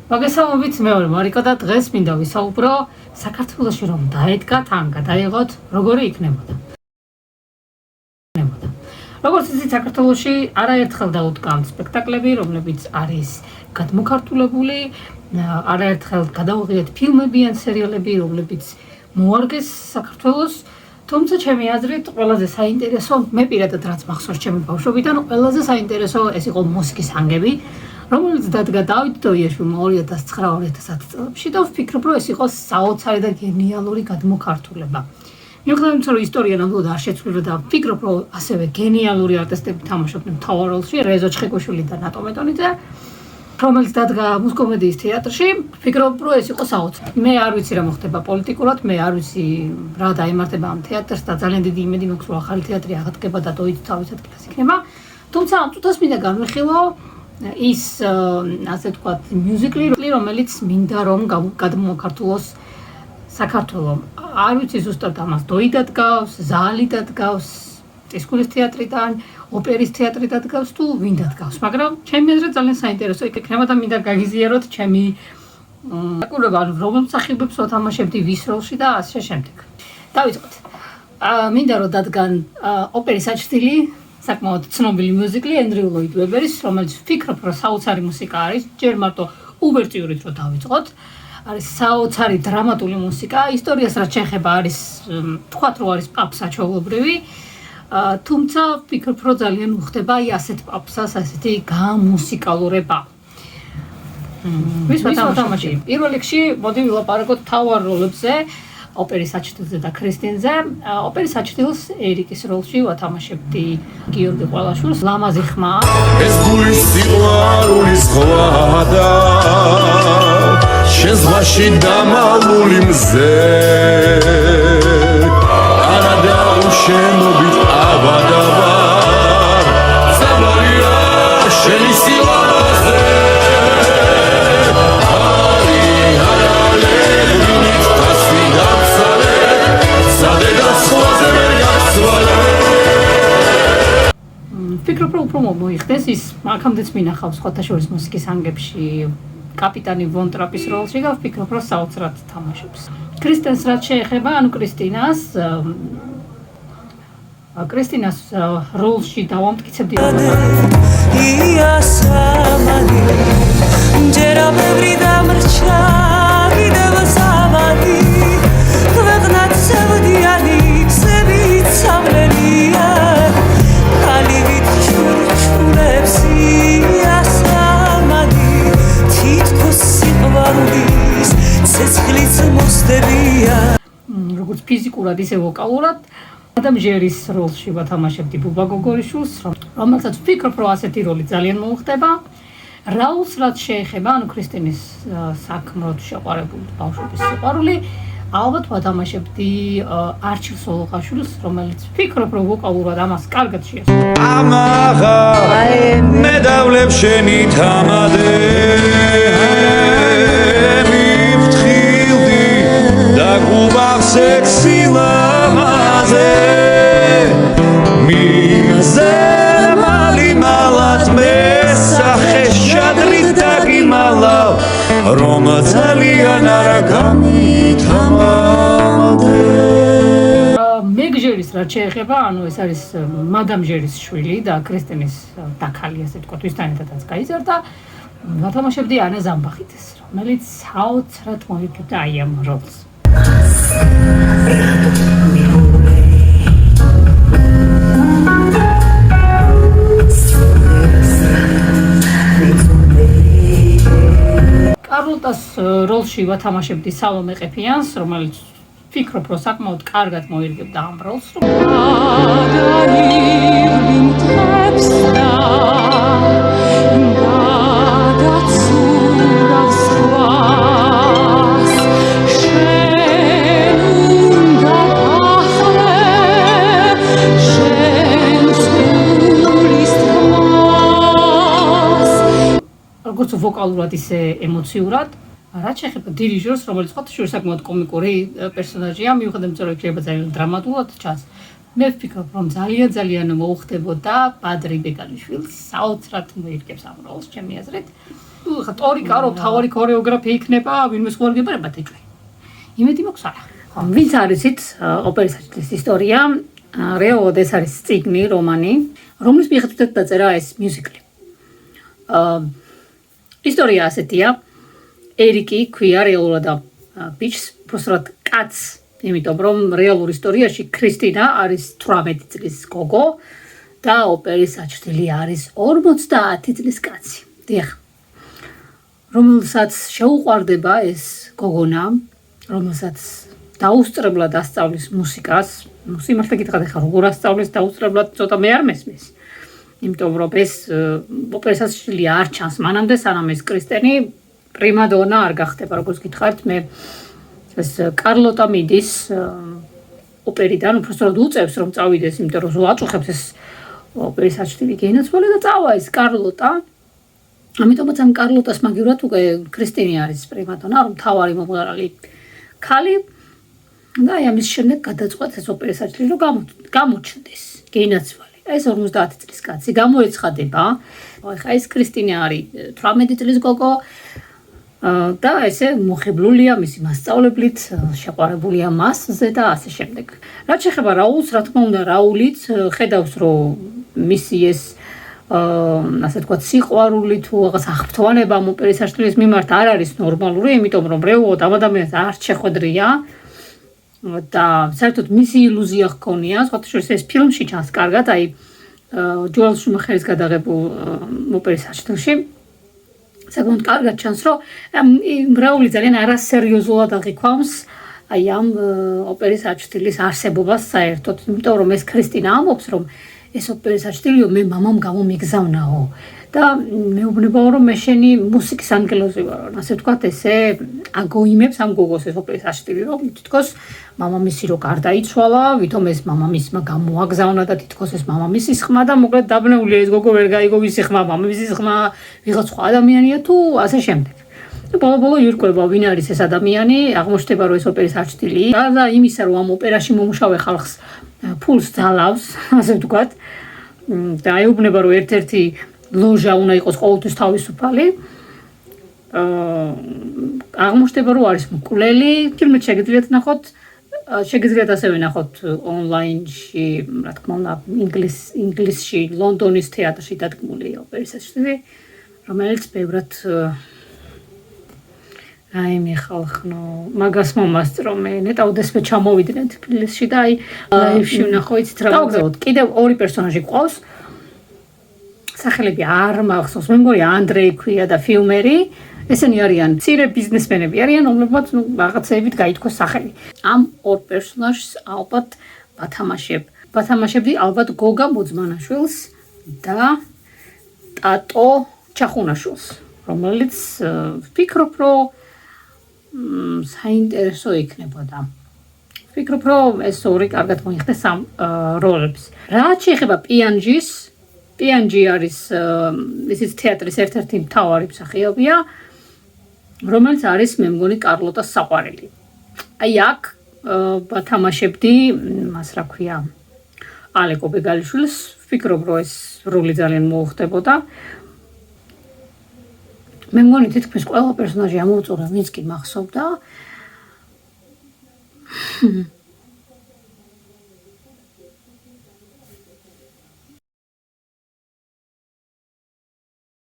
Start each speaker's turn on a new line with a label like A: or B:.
A: მოგესალმებით, მეორე მარიკო და დღეს მინდა ვისაუბრო საქართველოში რომ დაედგა თან გადაიღოთ, როგორი იქნებოდა. როგორც იცით, საქართველოში არაერთხელ დაუდგამთ სპექტაკლები, რომლებიც არის გადმოქართულებული, არაერთხელ გადავიღეთ ფილმები ან სერიალები, რომლებიც მოარგეს საქართველოს. თუმცა ჩემი აზრით ყველაზე საინტერესო, მე პირადად რაც მახსოვს ჩემი ბავშვობიდან, ყველაზე საინტერესო ეს იყო მუსიკის ანგები, რომელიც დადგა დავით დოიაშვილმა 2009-2010 წლებში და ვფიქრობ, რომ ეს იყო საოცარი და გენიალური გადმოქართულება. მიუხედავად იმისა, რომ ისტორია ნამდვილად არ შეცვლილა და ვფიქრობ, რომ ასევე გენიალური არტისტები თამაშობდნენ მთავარ როლში, რეზო ჩხიკვიშვილი და ნატო მეტონიძე, რომელიც დადგა მუსკომედიის თეატრში, ვფიქრობ, რომ ეს იყო საოცარი. მე არ ვიცი რა მოხდება პოლიტიკურად, მე არ ვიცი რა დაემართება ამ თეატრს და ძალიან დიდი იმედი მაქვს, რომ ახალი თეატრი აღდგება და დოით თავისად კლას იქნება. თუმცა ამ წუთას მინდა განვიხილო ის ასე ვთქვათ მიუზიკლი, რომელიც მინდა რომ გადმოქართულოს საქართველოს. არ ვიცი ზუსტად ამას დოი დადგავს, ზალი დადგავს, ტისკურის თეატრიდან, ოპერის თეატრი დადგავს თუ ვინ დადგავს, მაგრამ ჩემი აზრით ძალიან საინტერესო იქნება და მინდა გაგიზიაროთ ჩემი აკურება, რომელ მსახიობებს ვათამაშებდი ვის როლში და ასე შემდეგ. დავიწყოთ. მინდა რომ დადგან ოპერის საჩრდილი საკმაოდ ცნობილი მიუზიკლი ენდრიუ ლოიდ ვებერის, რომელიც ვფიქრობ, რომ საოცარი მუსიკა არის, ჯერ მარტო უვერტიურით რომ დავიწყოთ. არის საოცარი დრამატული მუსიკა, ისტორიას რაც შეეხება არის თქვათ რომ არის პაპსა ჩვეულებრივი, თუმცა ვფიქრობ, რომ ძალიან უხდება აი ასეთ პაპსას, ასეთი გამუსიკალურება. ვის ვათამაშე? პირველ რიგში მოდი ვილაპარაკოთ თავარ როლებზე, ოპერის საჩრდილზე და ქრისტინზე. ოპერის საჩრდილს ერიკის როლში ვათამაშებდი გიორგი ყველაშვილს, ლამაზი ხმა.
B: ეს გულის სიყვარულის ხვადა შენს ზღვაში დამალული მზე არა დაუშენობით აბადაბარ ზამარია შენი სილამაზე
A: ვფიქრობ, რომ უფრო მოიხდეს ის აქამდეც მინახავს სხვათა შორის მუსიკის ანგებში კაპიტანი ვონ ტრაპის როლში და ვფიქრობ, რომ საოცრად თამაშობს. კრისტენს რაც შეეხება, ანუ კრისტინას როლში დავამტკიცებდი როგორც ფიზიკურად, ისე ვოკალურად. ადამ ჟერის როლში ვათამაშებდი ბუბა გოგორიშვილს, რომელსაც ვფიქრობ, რომ ასეთი როლი ძალიან მოუხდება. რაულს რაც შეეხება, ანუ ქრისტინის საქმროდ შეყვარებული ბავშვების სიყვარული, ალბათ ვათამაშებდი არჩილ სოლოყაშვილს, რომელიც ვფიქრობ, რომ ვოკალურად ამას კარგად შეასრულებს.
B: ამაღა მე დავლებ შენი თამადე მივთხილდი და გუბავს ექსი ლამაზე მიმზერმალი მალად მესახე შადრით დაგიმალავ რომ ძალიან არ გამითამადე.
A: მეგჟერის რაც შეეხება, ანუ ეს არის მადამ ჟერის შვილი და კრისტინის დაქალი, ასე ვთქვათ, ვისთანეთაც გაიზარდა. ვათამაშებდი ანა ზამბახიძეს, რომელიც საოცრად მოიგებდა აი ამ როლს. კარლოტას როლში ვათამაშებდი სალომე ყეფიანს, რომელიც ვფიქრობ, რომ საკმაოდ კარგად მოირგებდა ამ როლს. როგორც ვოკალურად, ისე ემოციურად. რაც შეეხება დირიჟორს, რომელიც სხვათა შორის საკმაოდ კომიკური პერსონაჟია, მიუხედავად იმისა, რომ შეიძლება ძალიან დრამატულად ჩანს. მე ვფიქრობ, რომ ძალიან მოუხდებოდა ბადრი ბეგანიშვილს, საოცრად მოიგებს ამ როლს, ჩემი აზრით. ტორი კარო თავარი ქორეოგრაფი იქნება, ვინმე სხვა გეპარება ეჭვი. იმედი მაქვს არა. ვინც არისით ოპერის საჭილის ისტორია, რეალურად ეს არის წიგნი, რომანი, რომლის მიხედვით დაწერა ეს მიუზიკლი. ისტორია ასეთია. ერიკი ქვია რეალურად ბიჭს, უბრალოდ კაცს, იმიტომ რომ რეალურ ისტორიაში ქრისტინა არის 18 წლის გოგო და ოპერის საჭრელი არის 50 წლის კაცი. დიახ. რომელსაც შეუყვარდება ეს გოგონა, რომელსაც დაუსწრებლად ასწავლის მუსიკას, სიმართლე გითხრათ ახლა როგორ ასწავლის დაუსწრებლად ცოტა მე არ მესმის. იმიტომ რომ ეს ოპერის საჭრელი არ ჩანს მანამდე, სანამ ეს კრისტენი პრიმადონა არ გახდება, როგორც გითხარით, მე ეს კარლოტა მიდის ოპერიდან, უბრალოდ უწევს რომ წავიდეს, იმიტომ რომ ზოაწუხებს ეს ოპერის საჭრელი გენაცვალე და წავა ეს კარლოტა. ამიტომაც ამ კარლოტას მაგივრად უკვე კრისტინი არის პრიმადონა, რომ თავარი მომღერალი ქალი და აი ამის შემდეგ გადაწყვეტს ეს ოპერის საჭრელი რომ გამოჩნდეს გენაცვალე. ეს 50 წლის კაცი გამოეცხადება. ახლა ეს კრისტინი არის 18 წლის გოგო და ესე მოხიბლულია მისი მასწავლებლით, შეყვარებულია მასზე და ასე შემდეგ. რაც შეეხება რაულს, რა თქმა უნდა, რაულიც ხედავს, რომ მისი ეს ასე თქვა სიყვარული თუ რაღაც აღფრთოვანება ოპერის საჭრელის მიმართ არ არის ნორმალური, იმიტომ რომ რეალურად ამ ადამიანს არ შეხვედრია და საერთოდ მისი ილუზია ჰქონია, სხვათა შორის ეს ფილმში ჩანს კარგად, აი ჯოელ შუმახერის გადაღებულ ოპერის საჭრელში. საკმაოდ კარგად ჩანს, რომ რაული ძალიან არასერიოზულად აღიქვამს აი ამ ოპერის საჭრელის არსებობას საერთოდ, იმიტომ რომ ეს ქრისტინა ამბობს, რომ ეს ოპერის საჭრელიო მე მამამ გამომიგზავნაო და მეუბნებაო რომ მე შენი მუსიკის ანგელოზი ვარო. ასე ვთქვათ, ესე აგოიმებს ამ გოგოს ეს ოპერის საჭრელი, რომ თითქოს მამამისი რო გარდაიცვალა, ვითომ ეს მამამისმა გამოაგზავნა და თითქოს ეს მამამისის ხმა და მოკლედ დაბნეულია ეს გოგო ვერ გაიგო ვისი ხმა, მამამისის ხმა, ვიღაც სხვა ადამიანია თუ ასე შემდეგ. ბოლო-ბოლო ირკვევა ვინ არის ეს ადამიანი, აღმოჩნდება რომ ეს ოპერის საჭრელი და იმისა რომ ამ ოპერაში მომუშავე ხალხს ფულს ძალავს, ასე ვთქვათ. და ეუბნება რომ ერთ-ერთი ლოჟა უნდა იყოს ყოველთვის თავისუფალი. აღმოჩნდება რომ არის მკვლელი, ფილმი შეგიძლიათ ნახოთ, შეგიძლიათ ასევე ნახოთ ონლაინში, რა თქმა უნდა, ინგლისში, ლონდონის თეატრში დადგმული ოპერის საჭრელი, რომელიც ბევრად აი მე ხალხნო მაგას მომასწრო მე ნეტავდესმე ჩამოვიდნენ თბილისში და აი ლაივში ვნახო იცით რა გავგზავნოთ კიდევ ორი პერსონაჟი გვყავს სახელები არ მახსოვს მე მგონი ანდრეი ქვია და ფილმერი ესენი არიან მცირე ბიზნესმენები არიან რომლებმაც ნუ რაღაცეებით გაითქოს სახელი ამ ორ პერსონაჟს ალბათ ვათამაშებდი ალბათ გოგა მოძმანაშვილს და ტატო ჩახუნაშვილს რომელიც ვფიქრობ რომ საინტერესო იქნებოდა. ვფიქრობ, რომ ეს ორი კარგად მოიხდეს ამ როლებს. რაც შეეხება პიანჯის, პიანჯი არის ისიც თეატრის ერთ-ერთი მთავარი მსახიობია, რომელიც არის მე მგონი კარლოტას საყვარელი. აი აქ ვათამაშებდი, მას რა ქვია, ალეკო ბეგალიშვილს, ვფიქრობ, რომ ეს როლი ძალიან მოუხდებოდა. მე მგონი თითქმის ყველა პერსონაჟი ამოვწურა, ვინც კი მახსოვდა.